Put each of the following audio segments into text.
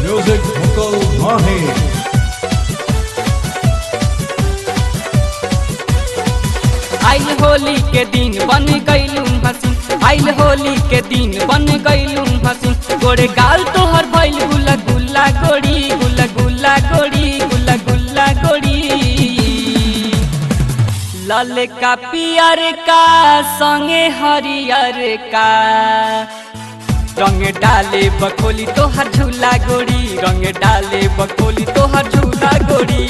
Music Mukul Mahi. आइल होली के दिन बन गईलू हसीन, आइल होली के दिन बन गईलू हसीन। गोरे गाल तोहर भइल गुला गुला गोरी, गुला गुला गोरी, गुला गुला गोरी। लाल का पियर का संगे हरियर का रंग डाले बकोली तोहर झूला गोरी, रंग डाले बकोली तोहर झूला गोरी।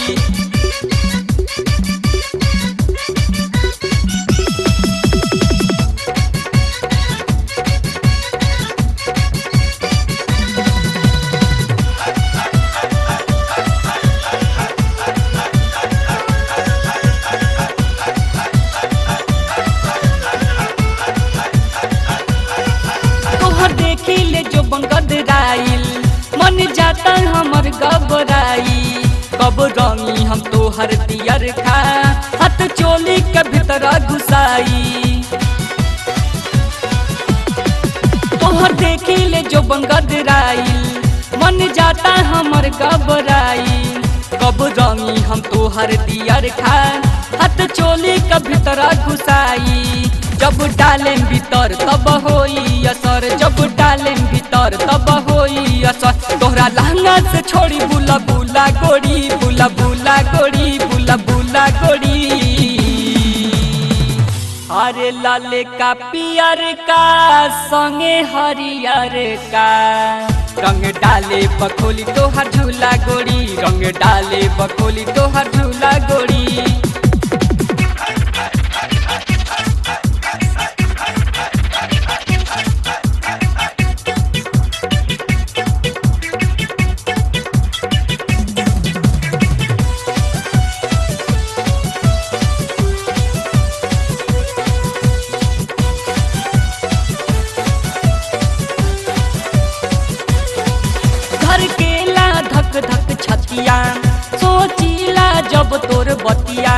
देखिले जो बंगदराइल मन जाता हमर घबराई। कब रंगी हम तोहर दियर खा हाथ चोली के भीतर घुसाई। तोहर देखिले जो बंगदराइल मन जाता हमर घबराई। कब रंगी हम तोहर दियर खा हाथ चोली के भीतर घुसाई। जब डालें भीतर तब होई असर, जब डालें भीतर तब होई असर। तोहरा लहंगा से छोड़ी बुला बुला गोरी, बुला बुला गोरी, बुला बुला गोरी। अरे लाल का पियर का संगे हरियर का रंग डाले बकोली तोहर झूला गोरी, रंग डाले बकोली तोहर झूला गोरी। धक धक छतिया सोचिला जब तोर बतिया।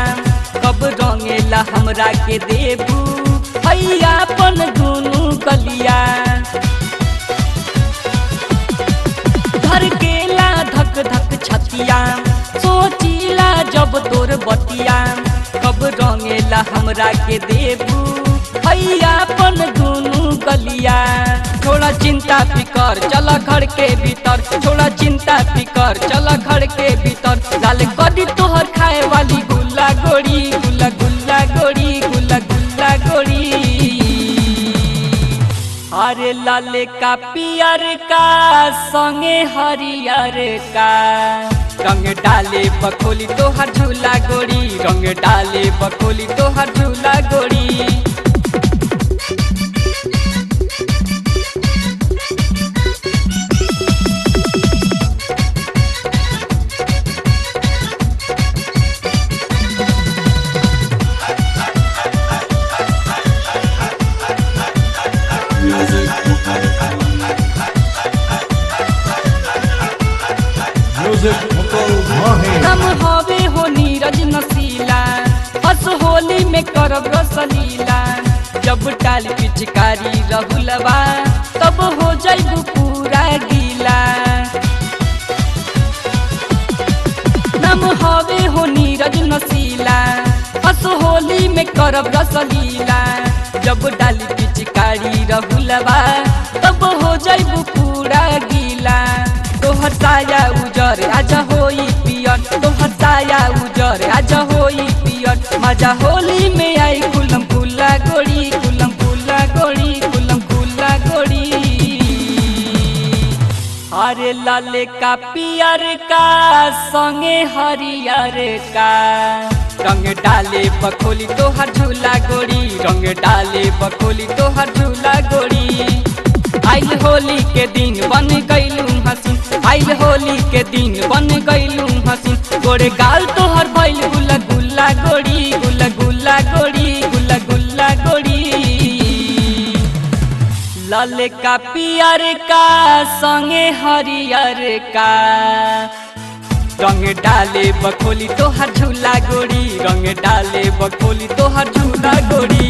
कब रंगेला हमरा के देबू भैया अपन दुनू गलिया। घर केला धक धक छतिया सोचिला जब तोर बतिया। कब रंगेला हमरा के देबू भैया अपन दुनू गलिया। थोड़ा चिंता फिकर चला घर के भीतर, थोड़ा चिंता फिकर चला घर के भीतर। लाल कदी तोहर खाए वाली गुल्ला गोरी, गुल्ला गुल्ला गोरी, गुल्ला गुल्ला गोरी। अरे लाल का पियर का संगे हरियर का रंग डाले बकोली तोहर झूला गोरी, रंग डाले बकोली तोहर झूला गोरी। Music Mukul Mahi. हम हवे हो नीरज नसीला, हस होली में करब रसलीला। जब डाल पिचकारी रहुलवा तब हो जाइबू पूरा गीला। नम हवे हो नीरज नसीला, हस होली में करब रसलीला। जब डाल पिचकारी रहुलवा तब हो जाइबू पूरा गीला। तोहर साया उजर आजा होई पियर, तोहर साया उजर आजा होई पियर। मजा होली में आई गुलम गुला गोरी, गुलम गुला गोरी, गुलम गुला गोरी। अरे लाल का पियर का संगे हरियर का रंग डाले बकोली तोहर झूला गोरी, रंग डाले बकोली तोहर झूला गोरी। आइल होली के दिन बन गईलू हसीन, आइल होली के दिन बन गईलू हसीन। गोरे गाल तोहर भइल गुला गुला गोरी, गुला गुला गोरी, गुला गुला गोरी। लाल का पियर का संगे हरियर का रंग डाले बकोली तोहर झूला गोरी, रंग डाले बकोली तोहर झूला गोरी।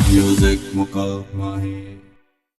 Music Mukul Mahi.